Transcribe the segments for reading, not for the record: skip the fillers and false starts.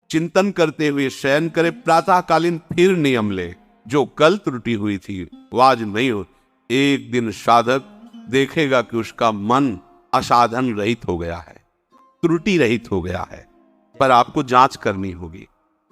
चिंतन करते हुए शयन करे, प्रातःकालीन फिर नियम ले। जो कल त्रुटि हुई थी वो आज नहीं हो। एक दिन साधक देखेगा कि उसका मन असाधन रहित हो गया है, त्रुटि रहित हो गया है। पर आपको जांच करनी होगी,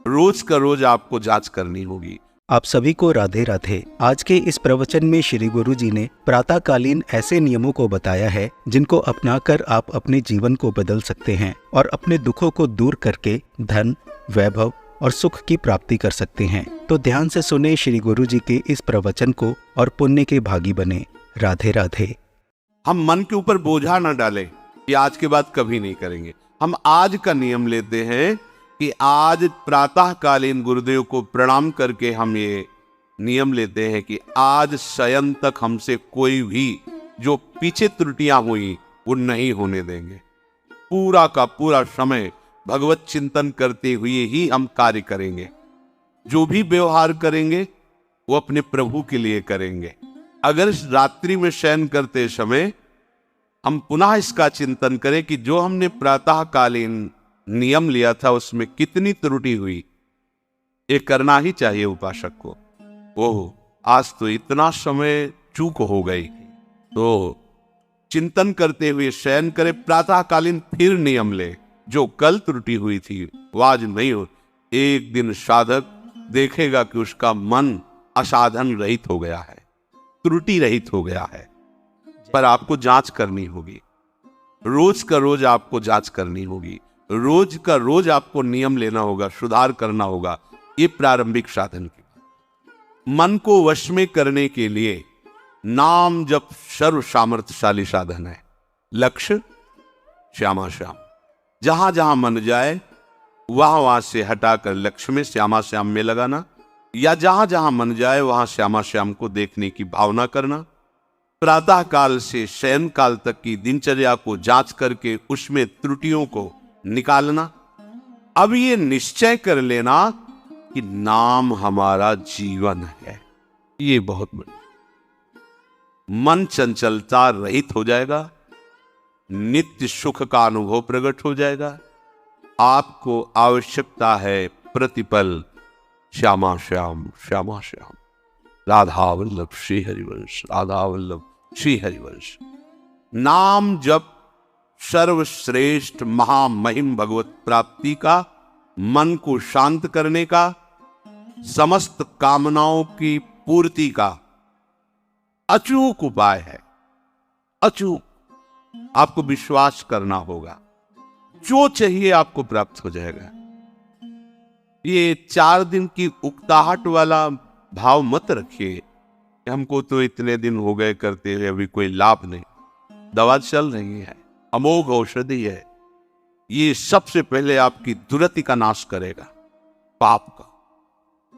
रोज का रोज आपको जांच करनी होगी। आप सभी को राधे राधे। आज के इस प्रवचन में श्री गुरु जी ने प्रातःकालीन ऐसे नियमों को बताया है जिनको अपनाकर आप अपने जीवन को बदल सकते हैं और अपने दुखों को दूर करके धन, वैभव और सुख की प्राप्ति कर सकते हैं। तो ध्यान से सुने श्री गुरु जी के इस प्रवचन को और पुण्य के भागी बने। राधे राधे। हम मन के ऊपर बोझा न डालें कि आज के बाद कभी नहीं करेंगे। हम आज का नियम लेते हैं कि आज प्रातःकालीन गुरुदेव को प्रणाम करके हम ये नियम लेते हैं कि आज शयन तक हमसे कोई भी जो पीछे त्रुटियां हुई वो नहीं होने देंगे। पूरा का पूरा समय भगवत चिंतन करते हुए ही हम कार्य करेंगे। जो भी व्यवहार करेंगे वो अपने प्रभु के लिए करेंगे। अगर इस रात्रि में शयन करते समय हम पुनः इसका चिंतन करें कि जो हमने प्रातःकालीन नियम लिया था उसमें कितनी त्रुटि हुई, ये करना ही चाहिए उपासक को। ओह, आज तो इतना समय चूक हो गई। तो चिंतन करते हुए शयन करे, प्रातःकालीन फिर नियम ले। जो कल त्रुटि हुई थी वो आज नहीं हो। एक दिन साधक देखेगा कि उसका मन असाधन रहित हो गया है, त्रुटि रहित हो गया है। पर आपको जांच करनी होगी, रोज का रोज आपको जांच करनी होगी, रोज का रोज आपको नियम लेना होगा, सुधार करना होगा। ये प्रारंभिक साधन की मन को वश में करने के लिए नाम जप सर्व सामर्थ्यशाली साधन है। लक्ष्य श्यामा श्याम, जहां जहां मन जाए वहां वहां से हटाकर लक्ष्य में श्यामा श्याम में लगाना, या जहां जहां मन जाए वहां श्यामा श्याम को देखने की भावना करना। प्रातः काल से शयन काल तक की दिनचर्या को जांच करके उसमें त्रुटियों को निकालना। अब ये निश्चय कर लेना कि नाम हमारा जीवन है। ये बहुत बड़ी, मन चंचलता रहित हो जाएगा, नित्य सुख का अनुभव प्रकट हो जाएगा। आपको आवश्यकता है प्रतिपल श्यामा श्याम, श्यामा श्याम, राधा वल्लभ श्री हरिवंश, राधा वल्लभ श्री हरिवंश। नाम जप सर्वश्रेष्ठ महामहिम भगवत प्राप्ति का, मन को शांत करने का, समस्त कामनाओं की पूर्ति का अचूक उपाय है। अचूक, आपको विश्वास करना होगा, जो चाहिए आपको प्राप्त हो जाएगा। ये 4 दिन की उकताहट वाला भाव मत रखिए, हमको तो इतने दिन हो गए करते हुए अभी कोई लाभ नहीं। दवा चल रही है, अमोघ औषधि है। ये सबसे पहले आपकी दुर्गति का नाश करेगा, पाप का।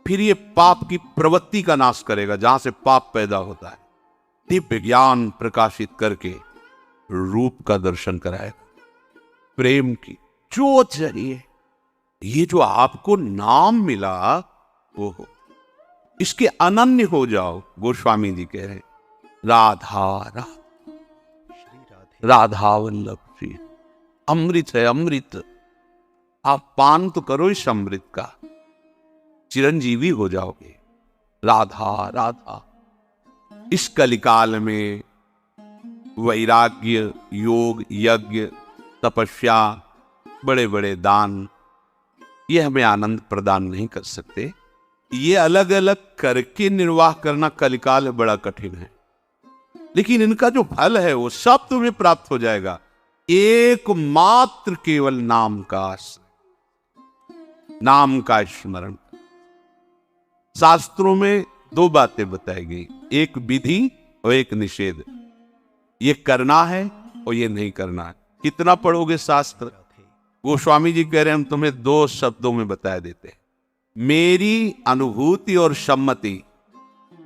फिर ये पाप की प्रवृत्ति का नाश करेगा, जहां से पाप पैदा होता है। दिव्य ज्ञान प्रकाशित करके रूप का दर्शन कराएगा, प्रेम की जो चाहिए। ये जो आपको नाम मिला वो हो, इसके अनन्य हो जाओ। गोस्वामी जी कह रहे राधा राधा राधा वल्लभ श्री, अमृत है अमृत। आप पान तो करो इस अमृत का, चिरंजीवी हो जाओगे। राधा राधा। इस कलिकाल में वैराग्य, योग, यज्ञ, तपस्या, बड़े बड़े दान, ये हमें आनंद प्रदान नहीं कर सकते। ये अलग अलग करके निर्वाह करना कलिकाल में बड़ा कठिन है, लेकिन इनका जो फल है वो सब तुम्हें प्राप्त हो जाएगा। एकमात्र केवल नाम का आश्रय, नाम का स्मरण। शास्त्रों में 2 बातें बताई गई, एक विधि और एक निषेध। ये करना है और ये नहीं करना है। कितना पढ़ोगे शास्त्र? गोस्वामी जी कह रहे हैं हम तुम्हें 2 शब्दों में बता देते हैं। मेरी अनुभूति और सम्मति,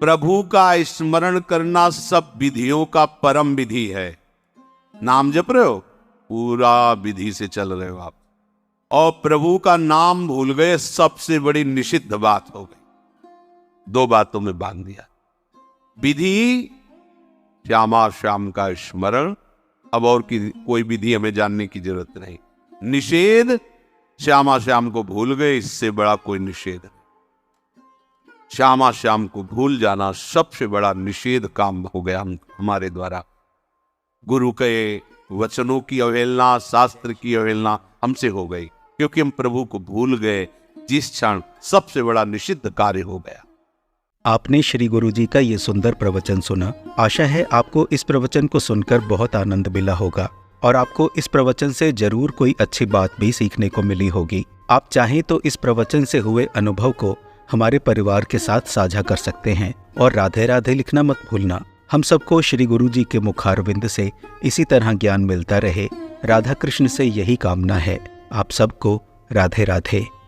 प्रभु का स्मरण करना सब विधियों का परम विधि है। नाम जप रहे हो, पूरा विधि से चल रहे हो आप, और प्रभु का नाम भूल गए, सबसे बड़ी निषिद्ध बात हो गई। 2 बातों में बांध दिया। विधि श्यामा श्याम का स्मरण, अब और की कोई विधि हमें जानने की जरूरत नहीं। निषेध श्यामा श्याम को भूल गए, इससे बड़ा कोई निषेध नहीं। श्यामा श्याम को भूल जाना सबसे बड़ा निषेध काम हो गया हमारे द्वारा। गुरु के वचनों की अवहेलना, शास्त्र की अवहेलना हमसे हो गई, क्योंकि हम प्रभु को भूल गए। जिस क्षण सबसे बड़ा निषिद्ध कार्य हो गया। आपने श्री गुरु जी का ये सुंदर प्रवचन सुना। आशा है आपको इस प्रवचन को सुनकर बहुत आनंद मिला होगा और आपको इस प्रवचन से जरूर कोई अच्छी बात भी सीखने को मिली होगी। आप चाहें तो इस प्रवचन से हुए अनुभव को हमारे परिवार के साथ साझा कर सकते हैं और राधे राधे लिखना मत भूलना। हम सबको श्री गुरु जी के मुखारविंद से इसी तरह ज्ञान मिलता रहे। राधा कृष्ण से यही कामना है। आप सबको राधे राधे।